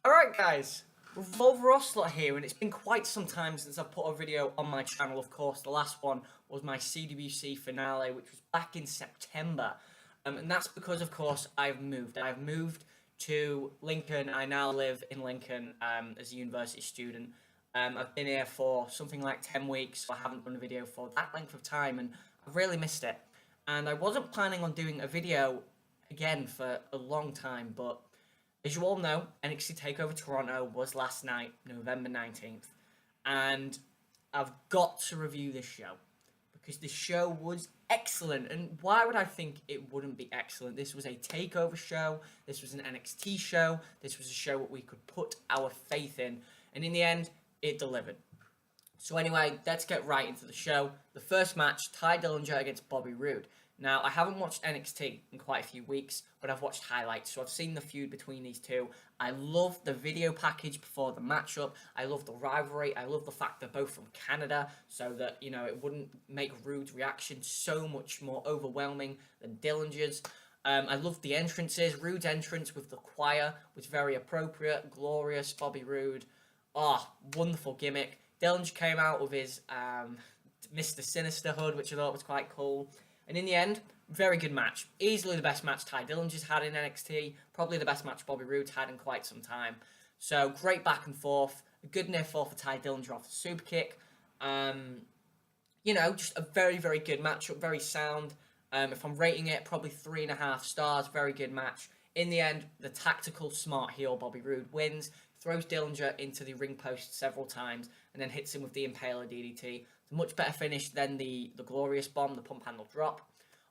Alright guys, Revolver Ocelot here, and it's been quite some time since I've put a video on my channel. Of course, the last one was my CWC finale, which was back in September. And that's because, of course, I've moved. I've moved to Lincoln. I now live in Lincoln as a university student. I've been here for something like 10 weeks, so I haven't done a video for that length of time, and I've really missed it. And I wasn't planning on doing a video again for a long time, but as you all know, NXT Takeover Toronto was last night, November 19th, and I've got to review this show, because the show was excellent, and why would I think it wouldn't be excellent? This was a takeover show, this was an NXT show, this was a show that we could put our faith in, and in the end, it delivered. So anyway, let's get right into the show. The first match, Dillon against Bobby Roode. Now, I haven't watched NXT in quite a few weeks, but I've watched highlights, so I've seen the feud between these two. I love the video package before the matchup. I love the rivalry. I love the fact they're both from Canada, so that, you know, it wouldn't make Roode's reaction so much more overwhelming than Dillon's. I love the entrances. Roode's entrance with the choir was very appropriate, glorious. Bobby Roode, wonderful gimmick. Dillon came out with his Mr. Sinister hood, which I thought was quite cool. And in the end, very good match. Easily the best match Dillon's just had in NXT. Probably the best match Bobby Roode's had in quite some time. So, great back and forth. A good near fall for Dillon off the super kick. You know, just a very, very good matchup. Very sound. If I'm rating it, probably 3.5 stars. Very good match. In the end, the tactical, smart heel Bobby Roode wins. Throws Dillon into the ring post several times. And then hits him with the Impaler DDT. It's a much better finish than the Glorious Bomb, the pump handle drop.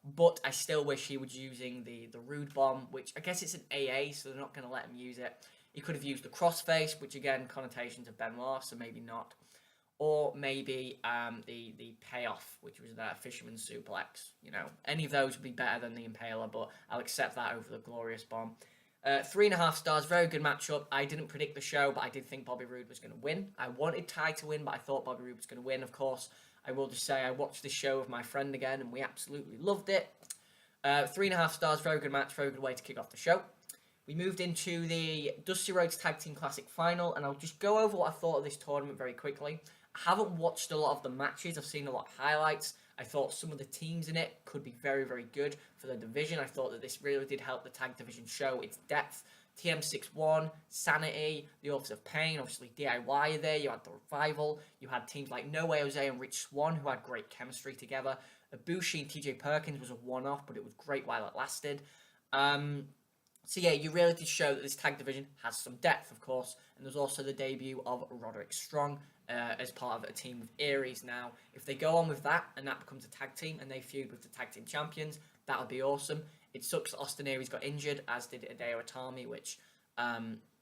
But I still wish he was using the Roode Bomb, which I guess it's an AA, so they're not going to let him use it. He could have used the crossface, which again, connotations of Benoit, so maybe not. Or maybe the payoff, which was that Fisherman's Suplex. You know, any of those would be better than the Impaler, but I'll accept that over the Glorious Bomb. 3.5 stars, very good matchup. I didn't predict the show, but I did think Bobby Roode was going to win. I wanted Ty to win, but I thought Bobby Roode was going to win, of course. I will just say I watched this show with my friend again, and we absolutely loved it. 3.5 stars, very good match, very good way to kick off the show. We moved into the Dusty Rhodes Tag Team Classic Final, and I'll just go over what I thought of this tournament very quickly. I haven't watched a lot of the matches. I've seen a lot of highlights. I thought some of the teams in it could be very, very good for the division. I thought that this really did help the tag division show its depth. TM61, Sanity, the Authors of Pain, obviously DIY there. You had the Revival. You had teams like No Way Jose and Rich Swann who had great chemistry together. Ibushi and TJ Perkins was a one-off, but it was great while it lasted. So yeah, you really did show that this tag division has some depth, of course. And there's also the debut of Roderick Strong as part of a team with Aries now. If they go on with that and that becomes a tag team and they feud with the tag team champions, that would be awesome. It sucks that Austin Aries got injured, as did Hideo Itami, which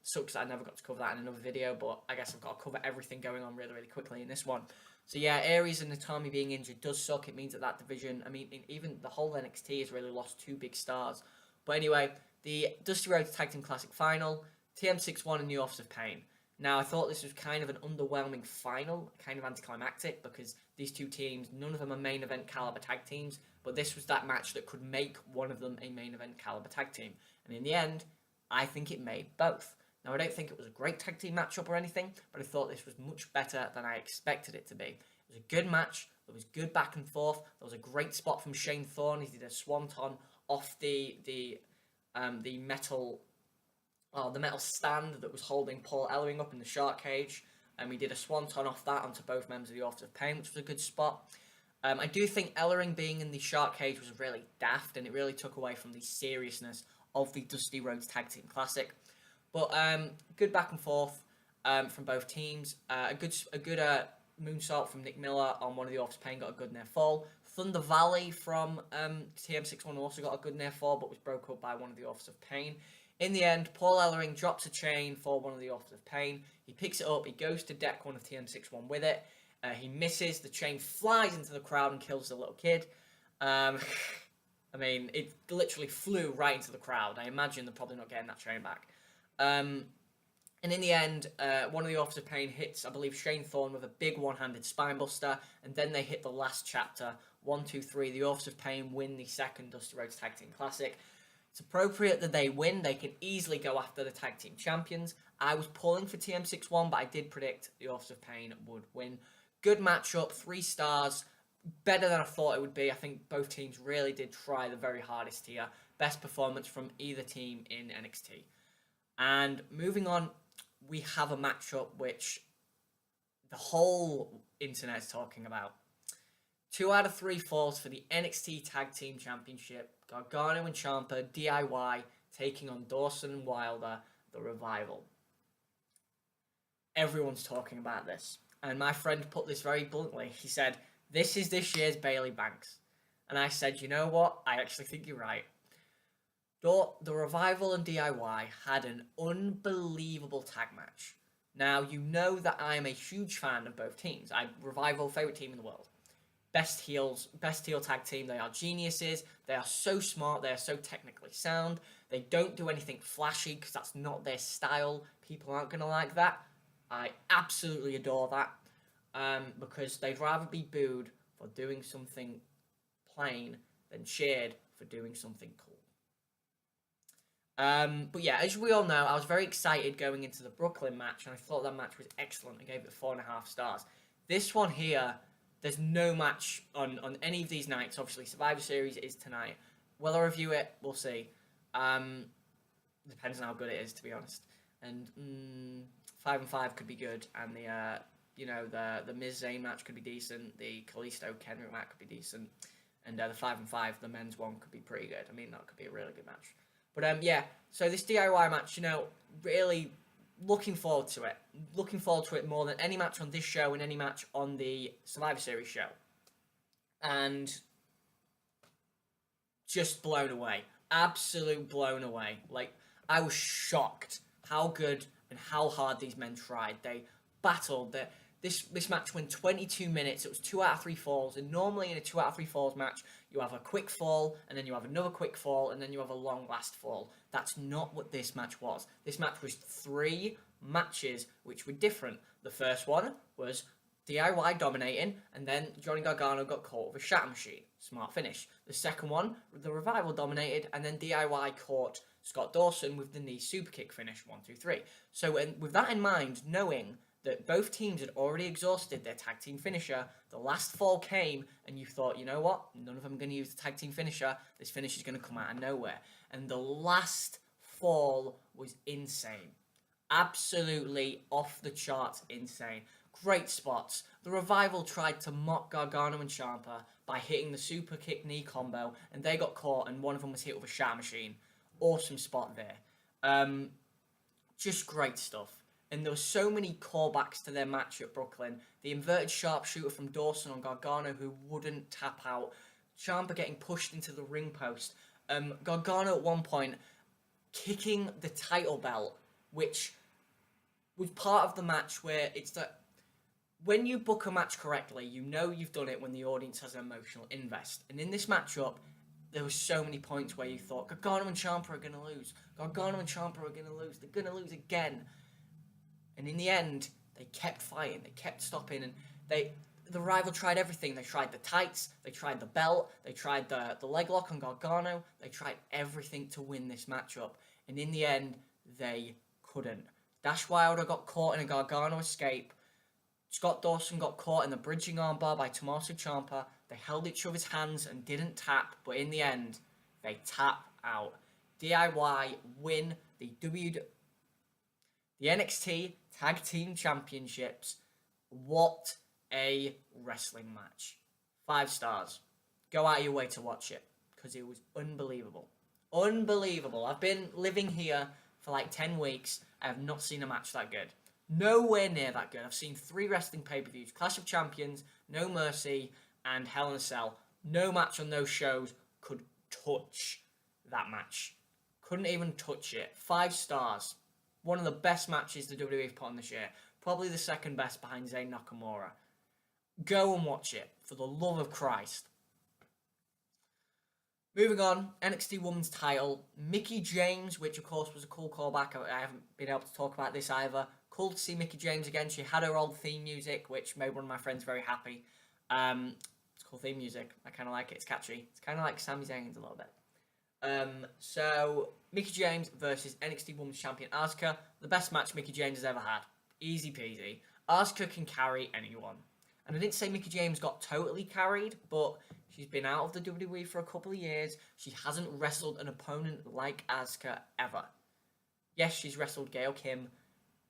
sucks that I never got to cover that in another video, but I guess I've got to cover everything going on really, really quickly in this one. So yeah, Aries and Itami being injured does suck. It means that division, I mean, even the whole NXT has really lost 2 big stars. But anyway, the Dusty Rhodes Tag Team Classic Final, TM61 and the Authors of Pain. Now, I thought this was kind of an underwhelming final, kind of anticlimactic, because these two teams, none of them are main event caliber tag teams, but this was that match that could make one of them a main event caliber tag team. And in the end, I think it made both. Now, I don't think it was a great tag team matchup or anything, but I thought this was much better than I expected it to be. It was a good match, there was good back and forth, there was a great spot from Shane Thorne. He did a swanton off the metal stand that was holding Paul Ellering up in the shark cage, and we did a swanton off that onto both members of the Authors of Pain, which was a good spot. I do think Ellering being in the shark cage was really daft, and it really took away from the seriousness of the Dusty Rhodes Tag Team Classic. But good back and forth from both teams. A good moonsault from Nick Miller on one of the Authors of Pain, got a good near fall. Thunder Valley from TM61 also got a good near fall, but was broke up by one of the Authors of Pain. In the end, Paul Ellering drops a chain for one of the Authors of Pain. He picks it up, he goes to deck one of TM61 with it. He misses, the chain flies into the crowd and kills the little kid. I mean, it literally flew right into the crowd. I imagine they're probably not getting that chain back. And in the end, one of the Authors of Pain hits, I believe, Shane Thorne with a big one-handed spinebuster, and then they hit the last chapter. 1, 2, 3, the Authors of Pain win the second Dusty Rhodes Tag Team Classic. It's appropriate that they win. They can easily go after the tag team champions. I was pulling for TM61, but I did predict the Authors of Pain would win. Good matchup, 3 stars. Better than I thought it would be. I think both teams really did try the very hardest here. Best performance from either team in NXT. And moving on, we have a matchup which the whole internet is talking about. 2 out of 3 falls for the NXT Tag Team Championship. Gargano and Ciampa, DIY, taking on Dawson and Wilder, the Revival. Everyone's talking about this. And my friend put this very bluntly. He said, this is this year's Bayley Banks. And I said, you know what? I actually think you're right. The Revival and DIY had an unbelievable tag match. Now, you know that I am a huge fan of both teams. Revival, favourite team in the world. Best heel tag team. They are geniuses. They are so smart. They are so technically sound. They don't do anything flashy because that's not their style. People aren't going to like that. I absolutely adore that because they'd rather be booed for doing something plain than cheered for doing something cool. But yeah, as we all know, I was very excited going into the Brooklyn match, and I thought that match was excellent. I gave it 4.5 stars. This one here, there's no match on any of these nights. Obviously, Survivor Series is tonight. Will I review it? We'll see. Depends on how good it is, to be honest. And 5 and 5 could be good, and the Miz Zayn match could be decent. The Kalisto Kendrick match could be decent, and the 5 and 5, the men's one, could be pretty good. I mean, that could be a really good match. But yeah, so this DIY match, really looking forward to it. Looking forward to it more than any match on this show and any match on the Survivor Series show. And just blown away. Absolute blown away. Like, I was shocked how good and how hard these men tried. They battled. This match went 22 minutes. It was 2 out of 3 falls. And normally in a 2 out of 3 falls match, you have a quick fall, and then you have another quick fall, and then you have a long last fall. That's not what this match was. This match was 3 matches which were different. The first one was DIY dominating, and then Johnny Gargano got caught with a shatter machine. Smart finish. The second one, the Revival dominated, and then DIY caught Scott Dawson with the knee superkick finish. 1, 2, 3. So with that in mind, knowing that both teams had already exhausted their tag team finisher, the last fall came, and you thought, you know what? None of them are going to use the tag team finisher. This finish is going to come out of nowhere. And the last fall was insane. Absolutely off the charts insane. Great spots. The Revival tried to mock Gargano and Ciampa by hitting the super kick knee combo, and they got caught, and one of them was hit with a shatter machine. Awesome spot there. Just great stuff. And there were so many callbacks to their match at Brooklyn. The inverted sharpshooter from Dawson on Gargano who wouldn't tap out. Ciampa getting pushed into the ring post. Gargano at one point kicking the title belt, which was part of the match where it's that when you book a match correctly, you know you've done it when the audience has an emotional invest. And in this matchup, there were so many points where you thought, Gargano and Ciampa are going to lose. Gargano and Ciampa are going to lose. They're going to lose again. And in the end, they kept fighting. They kept stopping. And the Rival tried everything. They tried the tights. They tried the belt. They tried the leg lock on Gargano. They tried everything to win this matchup. And in the end, they couldn't. Dash Wilder got caught in a Gargano escape. Scott Dawson got caught in the bridging armbar by Tommaso Ciampa. They held each other's hands and didn't tap. But in the end, they tap out. DIY win the NXT Tag Team Championships. What a wrestling match. 5 stars. Go out of your way to watch it, because it was unbelievable. Unbelievable. I've been living here for like 10 weeks. I have not seen a match that good. Nowhere near that good. I've seen 3 wrestling pay-per-views. Clash of Champions, No Mercy, and Hell in a Cell. No match on those shows could touch that match. Couldn't even touch it. 5 stars. One of the best matches the WWE's put on this year. Probably the second best behind Zayn Nakamura. Go and watch it, for the love of Christ. Moving on, NXT Women's title. Mickie James, which of course was a cool callback. I haven't been able to talk about this either. Cool to see Mickie James again. She had her old theme music, which made one of my friends very happy. It's cool theme music. I kind of like it. It's catchy. It's kind of like Sami Zayn's a little bit. So Mickie James versus NXT Women's Champion Asuka. The best match Mickie James has ever had. Easy peasy. Asuka can carry anyone. And I didn't say Mickie James got totally carried, but she's been out of the WWE for a couple of years. She hasn't wrestled an opponent like Asuka ever. Yes, she's wrestled Gail Kim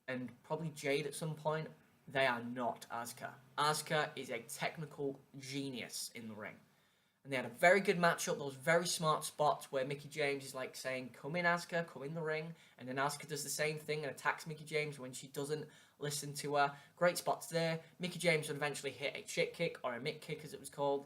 and probably Jade at some point. They are not Asuka. Asuka is a technical genius in the ring. And they had a very good matchup. Those very smart spots where Mickie James is like saying, come in Asuka, come in the ring. And then Asuka does the same thing and attacks Mickie James when she doesn't listen to her. Great spots there. Mickie James would eventually hit a chick kick, or a mick kick as it was called.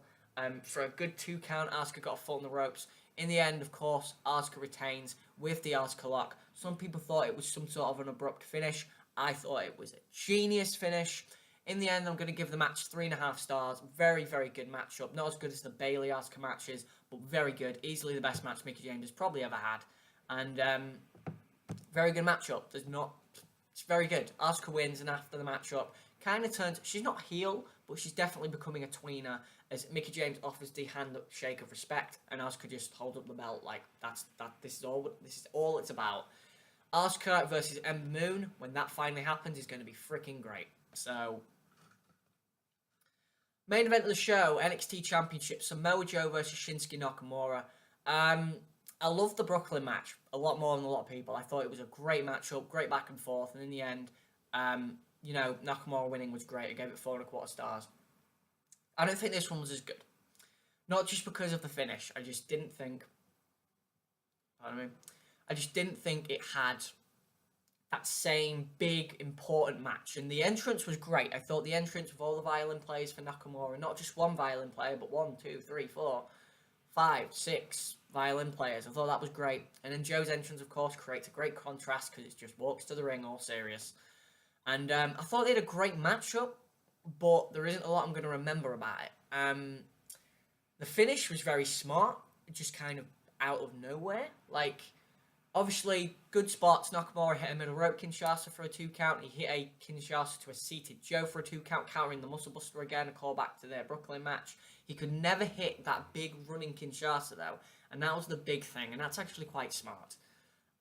For a good 2 count, Asuka got a foot in the ropes. In the end, of course, Asuka retains with the Asuka lock. Some people thought it was some sort of an abrupt finish. I thought it was a genius finish. In the end, I'm going to give the match 3.5 stars. Very, very good matchup. Not as good as the Bayley Asuka matches, but very good. Easily the best match Mickie James has probably ever had. And very good matchup. It's very good. Asuka wins, and after the matchup, kind of turns. She's not heel, but she's definitely becoming a tweener. As Mickie James offers the handshake of respect, and Asuka just holds up the belt like This is all it's about. Asuka versus Ember Moon, when that finally happens, is going to be freaking great. So, main event of the show, NXT Championship, Samoa Joe versus Shinsuke Nakamura. I loved the Brooklyn match a lot more than a lot of people. I thought it was a great matchup, great back and forth, and in the end, Nakamura winning was great. I gave it 4.25 stars. I don't think this one was as good. Not just because of the finish. I just didn't think it had that same big, important match. And the entrance was great. I thought the entrance with all the violin players for Nakamura, not just one violin player, but 1, 2, 3, 4, 5, 6 violin players. I thought that was great. And then Joe's entrance, of course, creates a great contrast because it just walks to the ring all serious. And I thought they had a great matchup, but there isn't a lot I'm going to remember about it. The finish was very smart, just kind of out of nowhere. Like, obviously, good spots. Nakamura hit a middle rope Kinshasa for a 2 count. He hit a Kinshasa to a seated Joe for a 2 count, countering the Muscle Buster again, a callback to their Brooklyn match. He could never hit that big running Kinshasa, though, and that was the big thing, and that's actually quite smart.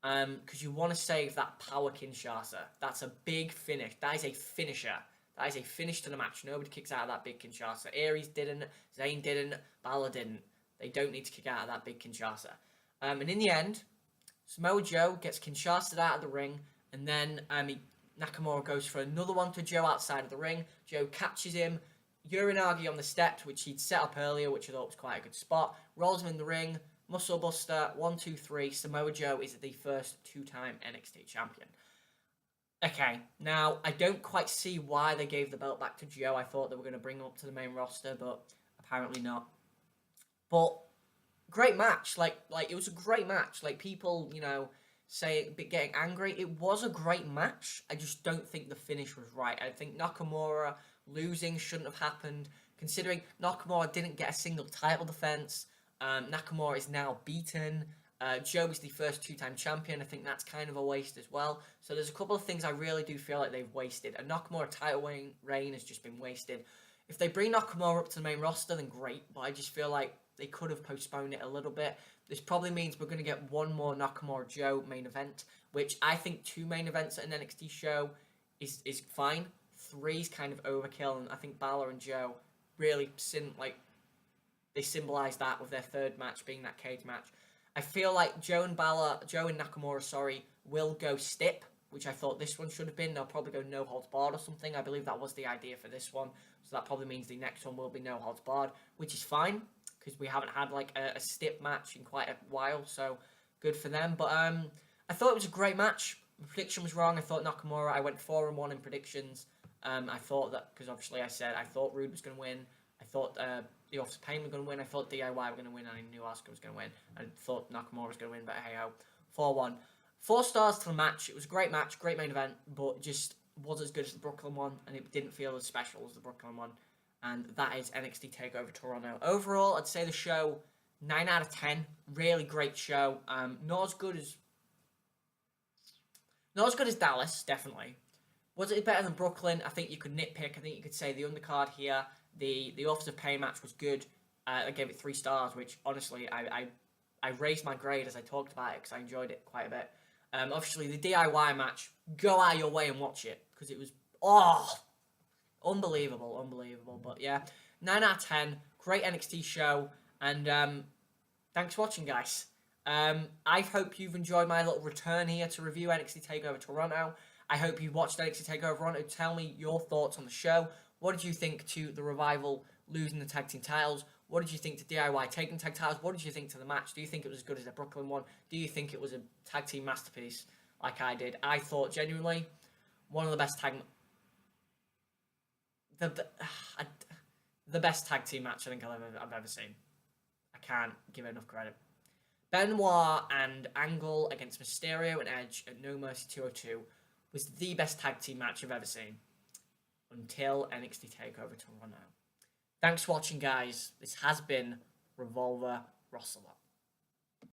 Because you want to save that power Kinshasa. That's a big finish. That is a finisher. That is a finish to the match. Nobody kicks out of that big Kinshasa. Aries didn't. Zayn didn't. Balor didn't. They don't need to kick out of that big Kinshasa. And in the end, Samoa Joe gets Kinshasa out of the ring, and then Nakamura goes for another one to Joe outside of the ring. Joe catches him, Uranagi on the steps, which he'd set up earlier, which I thought was quite a good spot. Rolls him in the ring, Muscle Buster, 1, 2, 3. Samoa Joe is the first 2-time NXT champion. Okay, now, I don't quite see why they gave the belt back to Joe. I thought they were going to bring him up to the main roster, but apparently not. But great match. Like it was a great match. Like, people, say getting angry. It was a great match. I just don't think the finish was right. I think Nakamura losing shouldn't have happened, considering Nakamura didn't get a single title defense. Nakamura is now beaten. Joe is the first 2-time champion. I think that's kind of a waste as well. So there's a couple of things I really do feel like they've wasted. A Nakamura title reign has just been wasted. If they bring Nakamura up to the main roster, then great. But I just feel like they could have postponed it a little bit. This probably means we're going to get one more Nakamura Joe main event, which I think 2 main events at an NXT show is fine. 3 is kind of overkill, and I think Balor and Joe really they symbolise that with their 3rd match being that cage match. I feel like Joe and Nakamura, will go stip, which I thought this one should have been. They'll probably go no holds barred or something. I believe that was the idea for this one. So that probably means the next one will be no holds barred, which is fine, because we haven't had a stip match in quite a while, so good for them. But I thought it was a great match. My prediction was wrong. I thought Nakamura, I went 4-1 in predictions. I thought that, because obviously I said I thought Roode was going to win. I thought the Office of Pain were going to win. I thought DIY were going to win, and I knew Asuka was going to win. I thought Nakamura was going to win, but hey ho. 4-1. 4 stars to the match. It was a great match, great main event, but just wasn't as good as the Brooklyn one, and it didn't feel as special as the Brooklyn one. And that is NXT Takeover Toronto. Overall, I'd say the show 9 out of 10. Really great show. Not as good as Dallas, definitely. Was it better than Brooklyn? I think you could nitpick. I think you could say the undercard here, the Office of Pain match was good. I gave it 3 stars, which honestly I I raised my grade as I talked about it because I enjoyed it quite a bit. Obviously, the DIY match, go out of your way and watch it because it was, unbelievable. But yeah, 9 out of 10, great NXT show, and thanks for watching, guys. I hope you've enjoyed my little return here to review NXT Takeover Toronto. I hope you watched NXT Takeover Toronto. Tell me your thoughts on the show. What did you think to the Revival losing the tag team titles? What did you think to DIY taking tag titles? What did you think to the match? Do you think it was as good as the Brooklyn one? Do you think it was a tag team masterpiece like I did? I thought genuinely one of the best the best tag team match I think I've ever seen. I can't give it enough credit. Benoit and Angle against Mysterio and Edge at No Mercy 202 was the best tag team match I've ever seen until NXT Takeover Toronto. Thanks for watching, guys. This has been Revolver Rosselot.